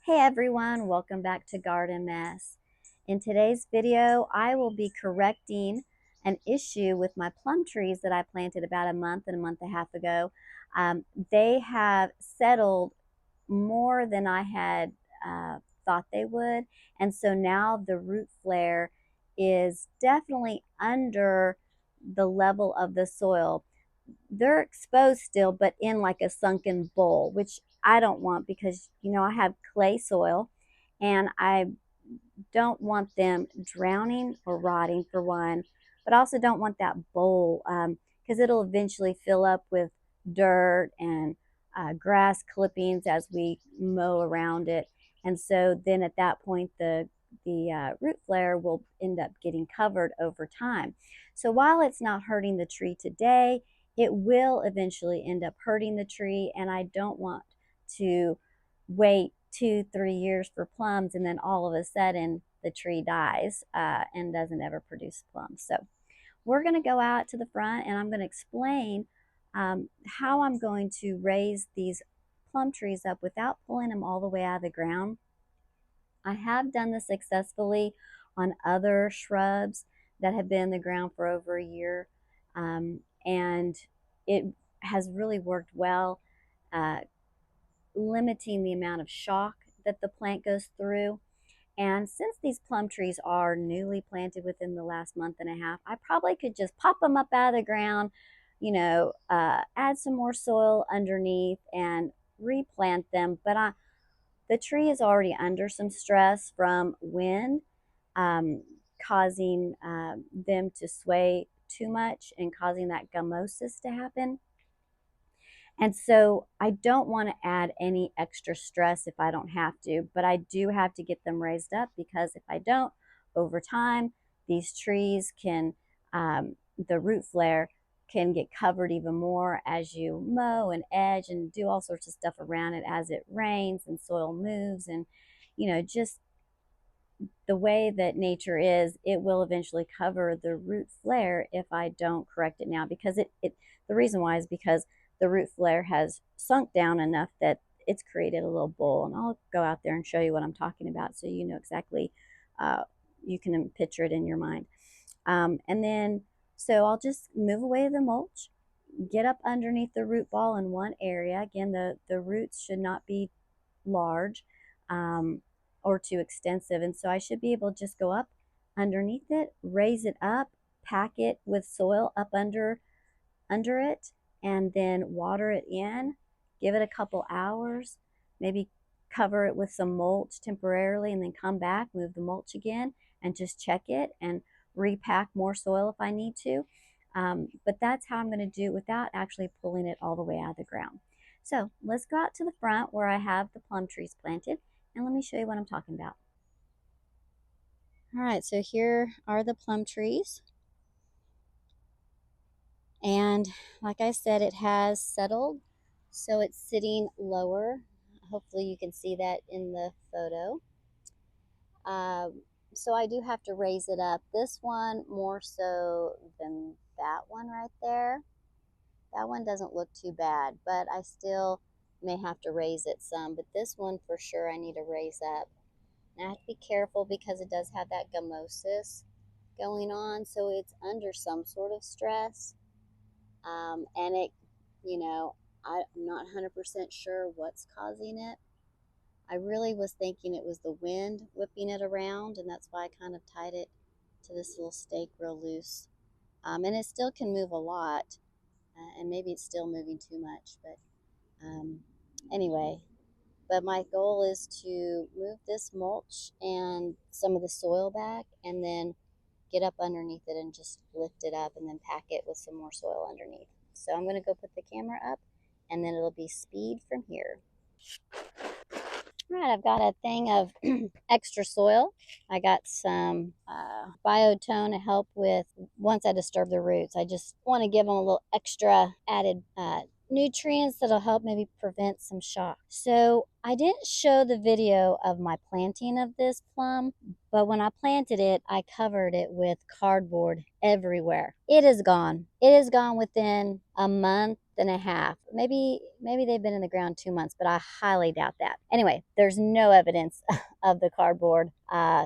Hey everyone, welcome back to Garden Mess. In today's video, I will be correcting an issue with my plum trees that I planted about a month and a month and a half ago. They have settled more than I had thought they would, and so now the root flare is definitely under the level of the soil. They're exposed still, but in like a sunken bowl, which I don't want because, I have clay soil and I don't want them drowning or rotting for one, but I also don't want that bowl because it'll eventually fill up with dirt and grass clippings as we mow around it. And so then at that point, the root flare will end up getting covered over time. So while it's not hurting the tree today, it will eventually end up hurting the tree, and I don't want to wait 2-3 years for plums and then all of a sudden the tree dies and doesn't ever produce plums. So we're going to go out to the front and I'm going to explain how I'm going to raise these plum trees up without pulling them all the way out of the ground. I have done this successfully on other shrubs that have been in the ground for over a year, and it has really worked well, limiting the amount of shock that the plant goes through. And since these plum trees are newly planted within the last month and a half, I probably could just pop them up out of the ground, add some more soil underneath and replant them. But the tree is already under some stress from wind, um, causing them to sway too much and causing that gummosis to happen. And so I don't want to add any extra stress if I don't have to, but I do have to get them raised up because if I don't, over time, these trees can, the root flare can get covered even more as you mow and edge and do all sorts of stuff around it as it rains and soil moves. And, just the way that nature is, it will eventually cover the root flare if I don't correct it now. Because the reason why is because the root flare has sunk down enough that it's created a little bowl. And I'll go out there and show you what I'm talking about so you know exactly, you can picture it in your mind. And then, so I'll just move away the mulch, get up underneath the root ball in one area. Again, the roots should not be large. Or too extensive. And so I should be able to just go up underneath it, raise it up, pack it with soil up under it, and then water it in, give it a couple hours, maybe cover it with some mulch temporarily, and then come back, move the mulch again, and just check it and repack more soil if I need to. But that's how I'm going to do it without actually pulling it all the way out of the ground. So let's go out to the front where I have the plum trees planted, and let me show you what I'm talking about. All right, so here are the plum trees. And like I said, it has settled, so it's sitting lower. Hopefully you can see that in the photo. So I do have to raise it up. This one more so than that one right there. That one doesn't look too bad, but I still may have to raise it some. But this one for sure I need to raise up. And I have to be careful because it does have that gummosis going on, so it's under some sort of stress. And it, I'm not 100% sure what's causing it. I really was thinking it was the wind whipping it around, and that's why I kind of tied it to this little stake real loose. And it still can move a lot, and maybe it's still moving too much, but anyway. But my goal is to move this mulch and some of the soil back and then get up underneath it and just lift it up and then pack it with some more soil underneath. So I'm going to go put the camera up and then it'll be speed from here. All right, I've got a thing of extra soil. I got some biotone to help with once I disturb the roots. I just want to give them a little extra added nutrients that'll help maybe prevent some shock. So I didn't show the video of my planting of this plum, but when I planted it, I covered it with cardboard everywhere. It is gone. It is gone within a month and a half. Maybe they've been in the ground 2 months, but I highly doubt that. Anyway, there's no evidence of the cardboard.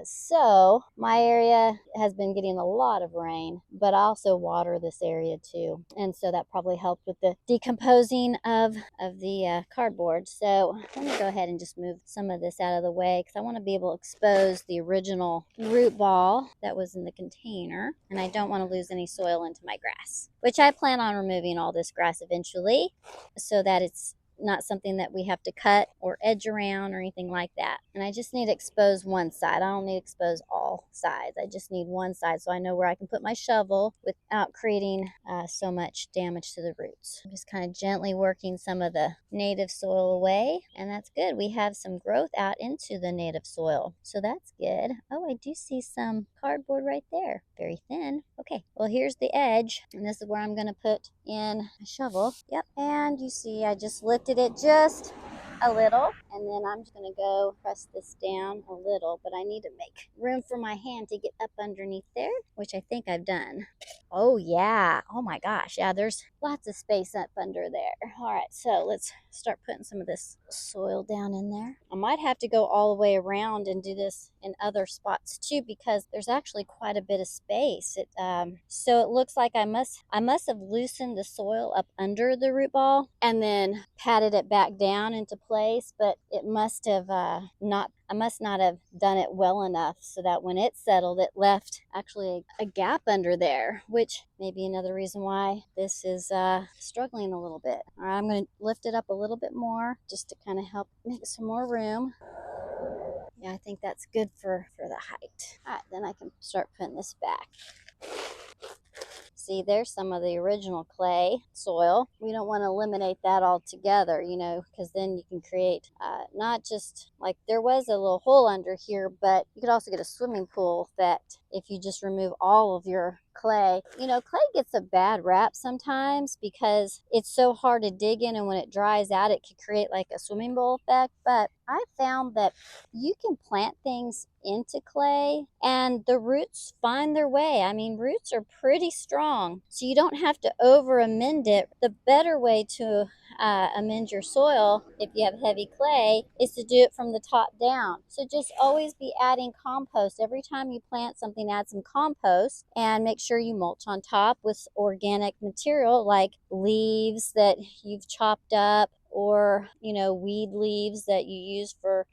So my area has been getting a lot of rain, but I also water this area too, and so that probably helped with the decomposing of the cardboard. So let me go ahead and just move some of this out of the way because I want to be able to expose the original root ball that was in the container, and I don't want to lose any soil into my grass, which I plan on removing all this grass eventually so that it's not something that we have to cut or edge around or anything like that. And I just need to expose one side. I don't need to expose all sides. I just need one side so I know where I can put my shovel without creating so much damage to the roots. I'm just kind of gently working some of the native soil away, and that's good. We have some growth out into the native soil, so that's good. Oh, I do see some cardboard right there. Very thin. Okay, well, here's the edge, and this is where I'm going to put in a shovel. Yep, and you see I just lifted it just a little, and then I'm just going to go press this down a little, but I need to make room for my hand to get up underneath there, which I think I've done. Oh yeah, oh my gosh, yeah, there's lots of space up under there. All right, so let's start putting some of this soil down in there. I might have to go all the way around and do this in other spots too, because there's actually quite a bit of space. So it looks like I must have loosened the soil up under the root ball and then patted it back down into place, but it must have not. I must not have done it well enough so that when it settled, it left actually a gap under there, which may be another reason why this is struggling a little bit. All right, I'm going to lift it up a little bit more just to kind of help make some more room. Yeah, I think that's good for the height. All right, then I can start putting this back. See, there's some of the original clay soil. We don't want to eliminate that altogether, because then you can create not just like there was a little hole under here, but you could also get a swimming pool that if you just remove all of your clay. Clay gets a bad rap sometimes because it's so hard to dig in, and when it dries out, it can create like a swimming pool effect. But I found that you can plant things into clay and the roots find their way. I mean, roots are pretty strong, so you don't have to over amend it. The better way to amend your soil if you have heavy clay is to do it from the top down. So just always be adding compost. Every time you plant something, add some compost and make sure you mulch on top with organic material like leaves that you've chopped up, or weed leaves that you use for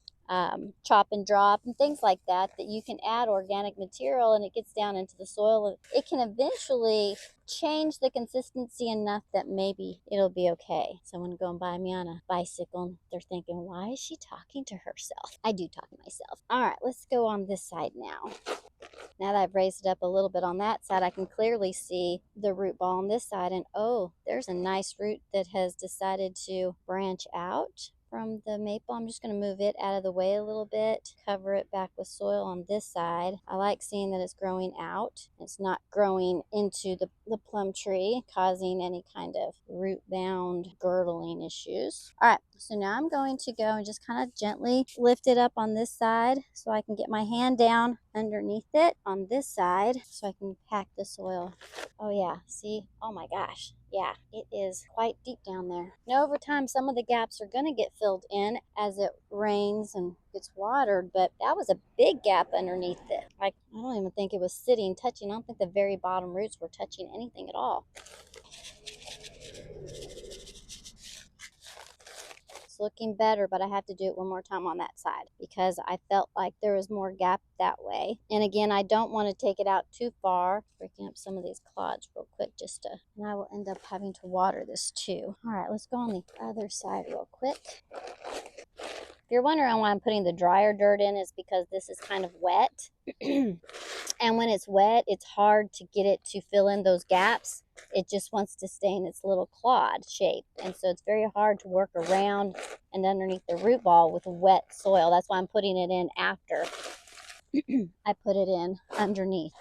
chop and drop and things like that you can add organic material, and it gets down into the soil, and it can eventually change the consistency enough that maybe it'll be okay. Someone going by me on a bicycle and they're thinking, why is she talking to herself? I do talk to myself. All right, let's go on this side now. Now that I've raised it up a little bit on that side, I can clearly see the root ball on this side, and oh, there's a nice root that has decided to branch out from the maple. I'm just going to move it out of the way a little bit, cover it back with soil on this side. I like seeing that it's growing out. It's not growing into the plum tree, causing any kind of root bound girdling issues. All right, so now I'm going to go and just kind of gently lift it up on this side so I can get my hand down underneath it on this side so I can pack the soil. Oh yeah, see? Oh my gosh. Yeah, it is quite deep down there. Now over time, some of the gaps are going to get filled in as it rains and gets watered, but that was a big gap underneath it. Like, I don't even think it was touching. I don't think the very bottom roots were touching anything at all. It's looking better, but I have to do it one more time on that side because I felt like there was more gap that way. And again, I don't want to take it out too far. Breaking up some of these clods real quick and I will end up having to water this too. All right, let's go on the other side real quick. If you're wondering why I'm putting the drier dirt in, is because this is kind of wet. And when it's wet, it's hard to get it to fill in those gaps. It just wants to stay in its little clod shape. And so it's very hard to work around and underneath the root ball with wet soil. That's why I'm putting it in after I put it in underneath.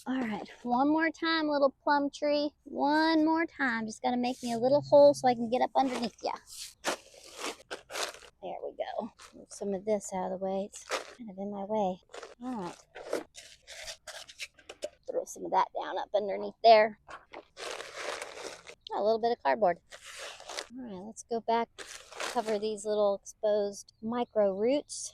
All right, one more time, little plum tree. One more time. Just got to make me a little hole so I can get up underneath you. There we go. Move some of this out of the way. It's kind of in my way. All right. Throw some of that down up underneath there. Oh, a little bit of cardboard. All right, let's go back, cover these little exposed micro roots.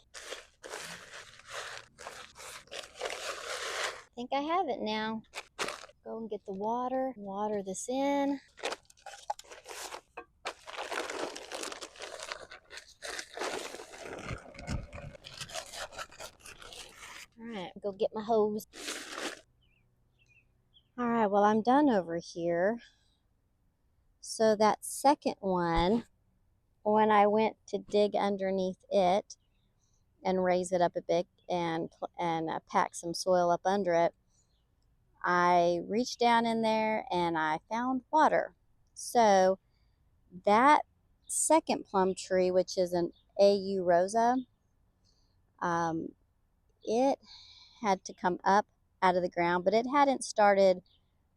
I think I have it now. Go and get the water, water this in. All right, go get my hose. All right, well, I'm done over here. So that second one, when I went to dig underneath it and raise it up a bit and pack some soil up under it, I reached down in there and I found water. So that second plum tree, which is an AU Rosa, um, it had to come up out of the ground, but it hadn't started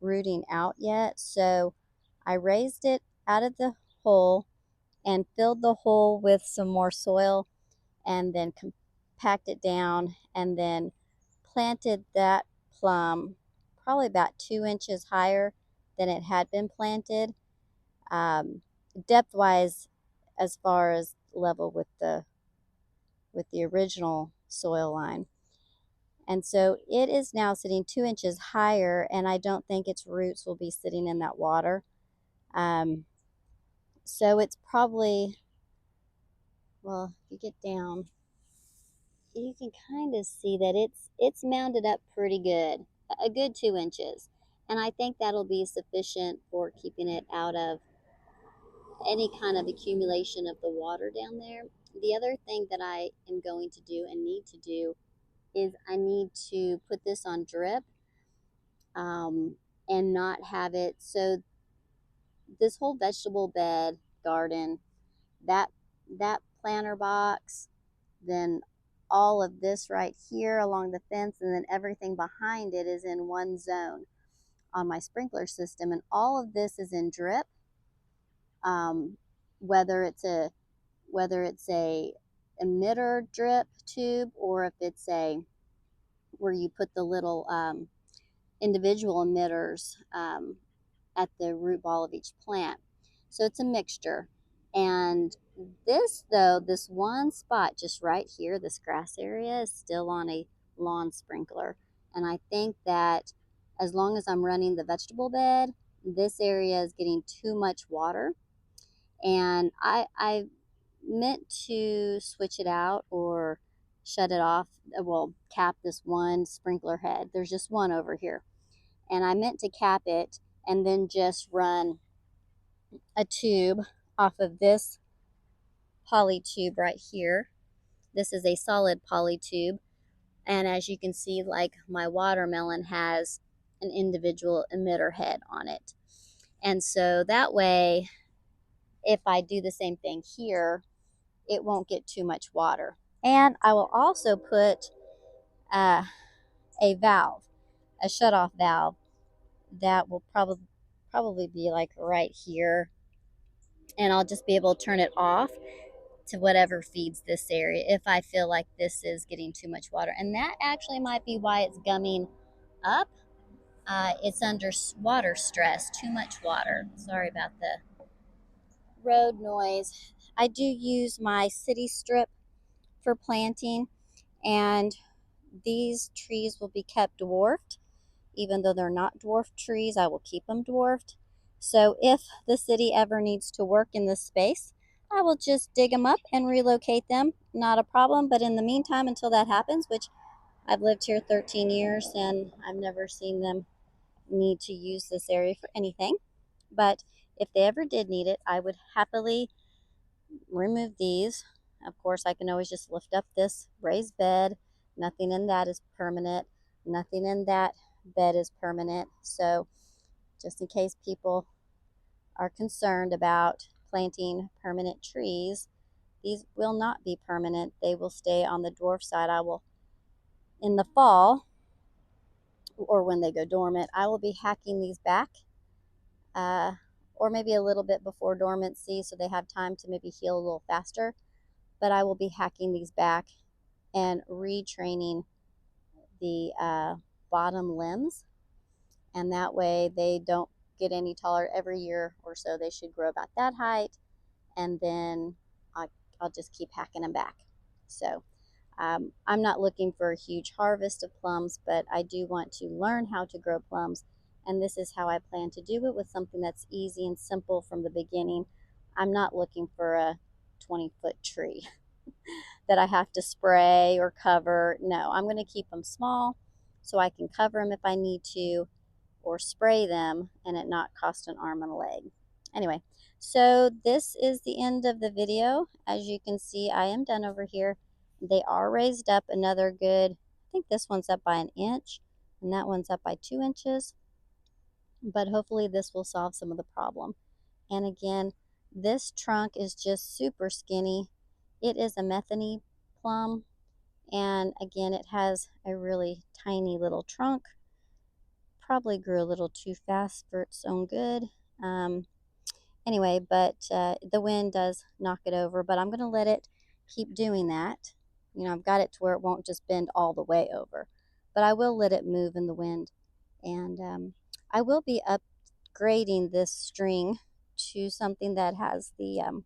rooting out yet. So I raised it out of the hole and filled the hole with some more soil and then compacted it down and then planted that plum probably about 2 inches higher than it had been planted. Depth wise, as far as level with the original soil line. And so it is now sitting 2 inches higher, and I don't think its roots will be sitting in that water. So it's probably, well, if you get down, you can kind of see that it's mounded up pretty good, a good 2 inches. And I think that'll be sufficient for keeping it out of any kind of accumulation of the water down there. The other thing that I am going to do and need to do is I need to put this on drip, and not have it. So this whole vegetable bed garden, that planter box, then all of this right here along the fence, and then everything behind it is in one zone on my sprinkler system, and all of this is in drip. Um, whether it's a emitter drip tube, or if it's a where you put the little individual emitters at the root ball of each plant. So it's a mixture. And this one spot just right here, this grass area, is still on a lawn sprinkler. And I think that as long as I'm running the vegetable bed, this area is getting too much water. And I meant to switch it out or shut it off. Well, cap this one sprinkler head. There's just one over here. And I meant to cap it and then just run a tube off of this poly tube right here. This is a solid poly tube. And as you can see, like my watermelon has an individual emitter head on it. And so that way, if I do the same thing here, it won't get too much water. And I will also put a valve, a shutoff valve that will probably be like right here, and I'll just be able to turn it off to whatever feeds this area if I feel like this is getting too much water. And that actually might be why it's gumming up. It's under water stress, too much water. Sorry about the road noise. I do use my city strip for planting, and these trees will be kept dwarfed. Even though they're not dwarfed trees, I will keep them dwarfed. So if the city ever needs to work in this space, I will just dig them up and relocate them. Not a problem. But in the meantime, until that happens, which I've lived here 13 years and I've never seen them need to use this area for anything. But if they ever did need it, I would happily remove these. Of course, I can always just lift up this raised bed. Nothing in that is permanent. Nothing in that bed is permanent. So just in case people are concerned about planting permanent trees, these will not be permanent. They will stay on the dwarf side. I will, in the fall, or when they go dormant, I will be hacking these back, uh, or maybe a little bit before dormancy so they have time to maybe heal a little faster. But I will be hacking these back and retraining the bottom limbs, and that way they don't get any taller. Every year or so they should grow about that height, and then I'll just keep hacking them back. So I'm not looking for a huge harvest of plums, but I do want to learn how to grow plums, and this is how I plan to do it, with something that's easy and simple from the beginning. I'm not looking for a 20-foot tree that I have to spray or cover. No, I'm going to keep them small so I can cover them if I need to, or spray them and it not cost an arm and a leg. Anyway, so this is the end of the video. As you can see, I am done over here. They are raised up another good, I think this one's up by 1 inch and that one's up by 2 inches, but hopefully this will solve some of the problem. And again, this trunk is just super skinny. It is a methany plum, and again, it has a really tiny little trunk. Probably grew a little too fast for its own good. Anyway, but the wind does knock it over, but I'm going to let it keep doing that. You know, I've got it to where it won't just bend all the way over, but I will let it move in the wind. And I will be upgrading this string to something that has the,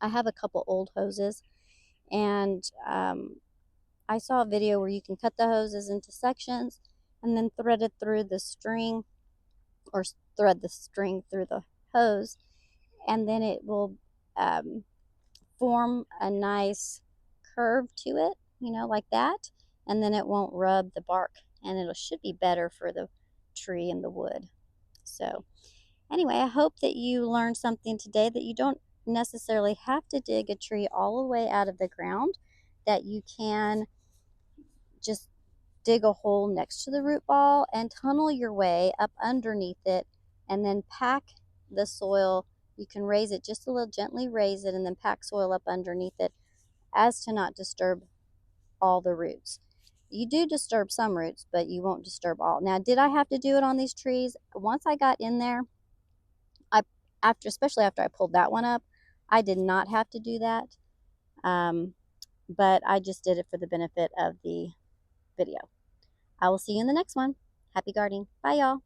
I have a couple old hoses, and I saw a video where you can cut the hoses into sections and then thread it through the string, or thread the string through the hose, and then it will form a nice curve to it, you know, like that, and then it won't rub the bark, and it should be better for the tree and the wood. So anyway, I hope that you learned something today, that you don't necessarily have to dig a tree all the way out of the ground, that you can just dig a hole next to the root ball and tunnel your way up underneath it, and then pack the soil. You can raise it just a little, gently raise it, and then pack soil up underneath it as to not disturb all the roots. You do disturb some roots, but you won't disturb all. Now, did I have to do it on these trees? Once I got in there, especially after I pulled that one up, I did not have to do that. But I just did it for the benefit of the video. I will see you in the next one. Happy gardening. Bye, y'all.